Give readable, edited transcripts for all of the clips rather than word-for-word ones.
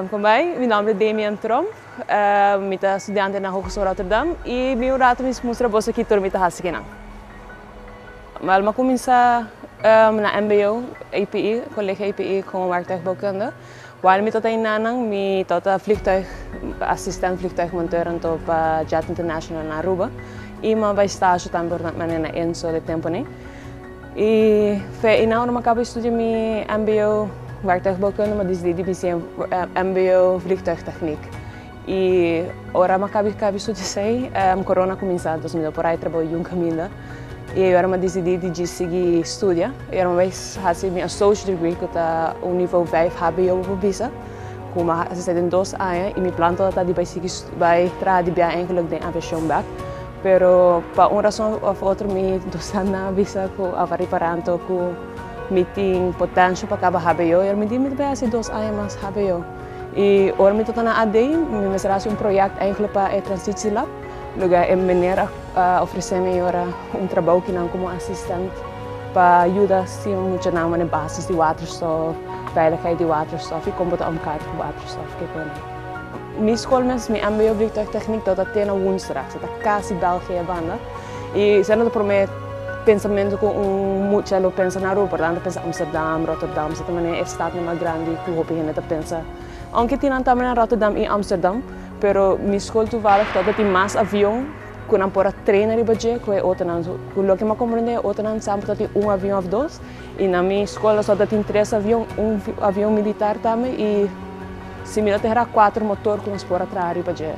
Com mij, mijn naam is Damian Tromp, ik ben student in de Hogeschool Rotterdam en mijn raad is moestra bossa aqui door met de hasikina. Maar ik comecei na MBO, EPE, collega EPE, gewoon werktuigbouwkunde. Waar ik tot een nanang, ik tot vliegtuigassistent vliegtuigmonteur op Jet International naar Aruba. En bij stage também na Enso de tempo né. E foi não uma acabei estudando meu MBO werktuigbouwkunde, maar dus deed ik MBO vliegtuigtechniek. E ora acabei estudando corona começou, dus eu por aí trabalho em Camila. E agora eu decidi de seguir estudar. Eu vez fazer minha associate degree que está o nível 5 HBO por visa, com uma assistente em 2 anos e me plano toda de vai trabalhar eigenlijk de aviação back. Pero por uma razão ou outra me dosan na visa ko avariparando ko meeting potential para cada HBO. Eu me disse me vai assim 2 anos mais HBO. E agora me estou na AD, me será projeto eigenlijk para a Transitie Lab. Lugar em maneira oferecer-me agora trabalho que não como assistente para ajudar se muito na uma basis de waterstof, veiligheid de waterstof e como botar kaart com waterstof que pone. Minha escola mesmo, minha MBO vliegtuigtechniek dat até na woensdag, dat quase België banda. E sendo do primeiro pensamento com muito elo pensa na Europa, portanto pensa Amsterdam, Rotterdam, se também é estado mais grande que o opinião de pensa. Aunque tinha também na Rotterdam e Amsterdam, pero minha escola toevallig dat tem mais avião que não pode treinar budget que é outra não. O que me compreende outra não sempre tem avião ou 2 e na minha escola só tem 3 aviões, avião militar também e se me terá 4 motores que nós podemos trazer budget.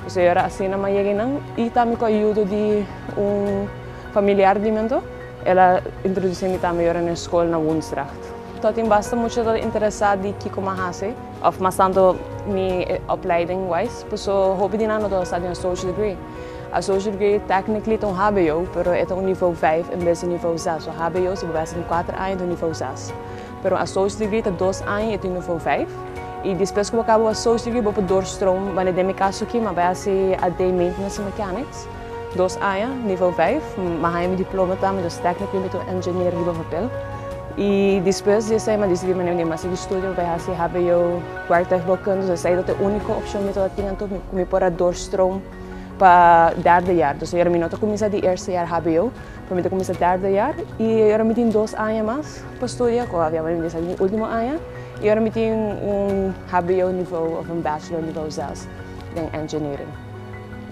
Então era assim na manhã não e também com a ajuda de familiar de mim, ela introduziu-me também agora na escola na woensdag. Tot in basta muito interessado de que como hace, of mas tanto minha opleiding wise, so hobby de nada do estado em associate degree. Associate degree technically tem HBO, pero é um nível 5 em vez de nível 6. So HBO se vai ser 4 anos do nível 6. Pero associate degree tem 2 anos e nível 5. E depois que eu acabo associate degree, vou para doorstroom, wanneer de meu caso aqui, mas vai ser AD Maintenance Mechanics. 2 anos, nível 5, mas eu diploma também, dus technically met engineer de papel. E depois de sair, mas decidi que mas eu estudo vai fazer HBO werktuigbouwkunde, dus sei dat de única opção que eu tinha então me para doorstroom para 3e jaar. Dus eu não comecei de 1e jaar HBO, para mim comecei 3e jaar e eu me tenho 2 anos mais para estudar, com a minha mãe disse no último ano e eu me tenho HBO nível of bachelor nível 6 em engineering.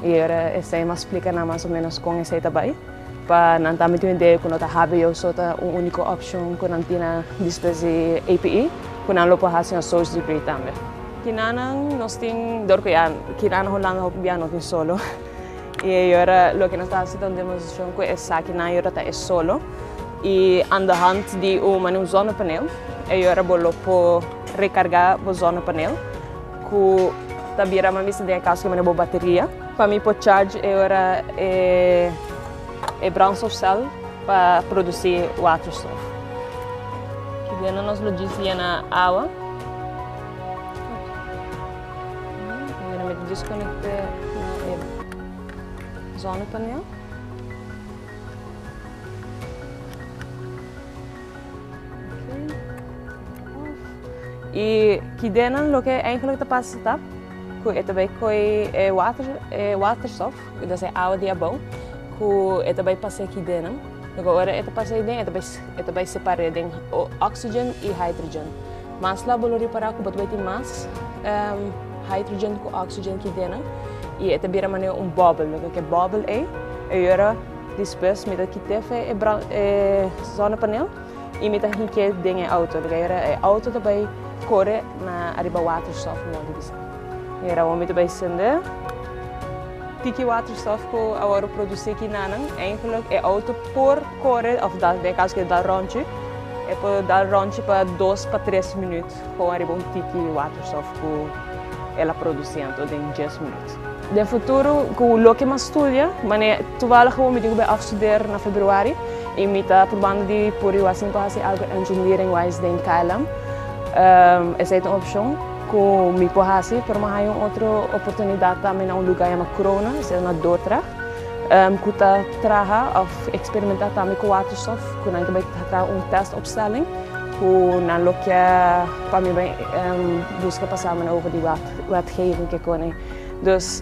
E eu sei mais explicar mais ou menos com esse trabalho. Para não ter ideia quando a HBO só é a única opção que não tinha depois de APE, que não pode fazer um associate degree também. Kinanang nós temos dor que kinanang holang hobiano tem solo. E agora o que nós estamos fazendo demonstração que é que na agora é solo e aan de hand de um zonnepaneel. E agora vou recarregar o zonnepaneel. Que também é uma vista de caso que uma bateria. Para mim pode charge agora é brandstofcel para produzir waterstof. Aqui dentro nós logística na água. Agora me desconectar no zonnepaneel. E aqui dentro o que eigenlijk está que é também waterstof, dat é água de abão. Que também passei aqui dentro. Agora é passei dentro, é também separado em oxigênio e hidrogênio. Mas lá vou reparar que vai ter mais hidrogênio com oxigênio aqui dentro. E é também bubble, que bubble é. E agora depois me dá aqui é zonnepaneel e me dá aqui dentro a auto. Agora a auto também corre na arriba waterstof e agora vamos também acender. Tiki waterstof que agora produzir aqui nanang, eigenlijk é auto por correr, of dat, de caso que dá rondje, é para dar rondje para 2 para 3 minutos, com arriba tiki waterstof que ela produzindo em 10 minutos. De futuro, com o que mais estuda, mas toevallig gewoon me digo afstuderen na februari, e me está probando de por eu assim para fazer algo engineering wise em KLM. Essa é uma opção. Que me pode fazer, mas há outra oportunidade também em lugar chamado Corona, isso é na Dordrecht. Que está experimentar também com waterstof, que nós também está testopstelling, hoe dan loop je para mim busca passar over die wetgeving que kon. Dus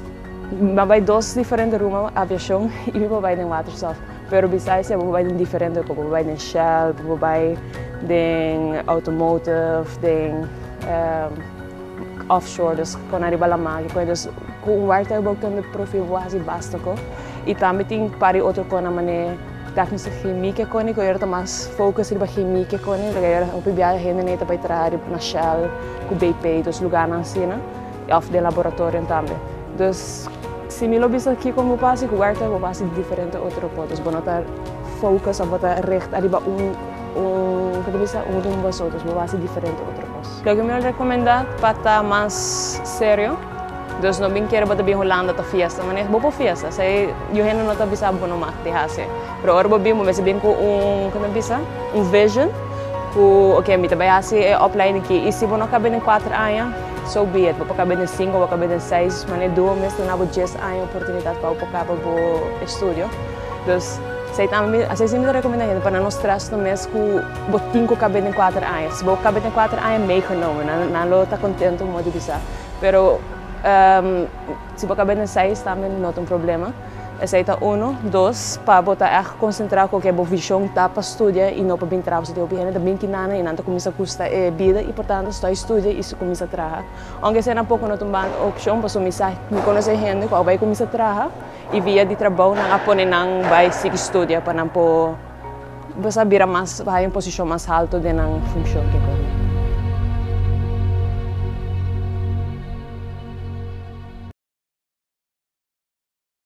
maar bij dos diferentes rumos aviação e bij de waterstof. Pero besides bij de diferente como bij de Shell, bij de automotive, de offshore, dus kon arriba la mágica, dus com waar te ook kunnen profiel quasi basta ko. E também tem para outro com a maneira técnica química com que era mais focus riba química com que era o pibia gente neta para trabalhar na Shell, com BP, dos lugares assim, né? Of de laboratório também. Dus se me lo bisa aqui como passe, com guarda vou passe diferente outro ponto. Dus botar focus, botar recht arriba que bisa rumbo aos outros, vou passe diferente outro ponto. O que me recomenda para estar mais sério. Dus não bem quero botar bem Holanda ta fiesta, mas vou para fiesta, sei eu ainda não tá bisa bono mak de hase. Pero ora vou bem, mas bem com como bisa, vision, com okay, me também hase opleiding que e se bono cabe em 4 anos, so be it. Vou cabe em 5, vou cabe em 6, mas 2 meses na vou 10 anos oportunidade para o cabo bo estudio. Dus sei também, assim sempre recomendo gente para não stress no mês com vou 5 cabe em 4 anos. Se vou cabe em 4 anos meegenomen, não tá contento com o bisa. Pero se você acabar em 6 também não tem problema. Aceita 1, 2, para botar concentrar com que a visão tá para estudar e não para bem trabalhar. Se você também que nada e não começa a custar vida e portanto está estudar e se começa a trabalhar. Aunque seja pouco não tem opção para começar a conhecer gente que vai começar a trabalhar e via de trabalho não apone não vai seguir estudar para não por você virar mais vai em posição mais alta de não função que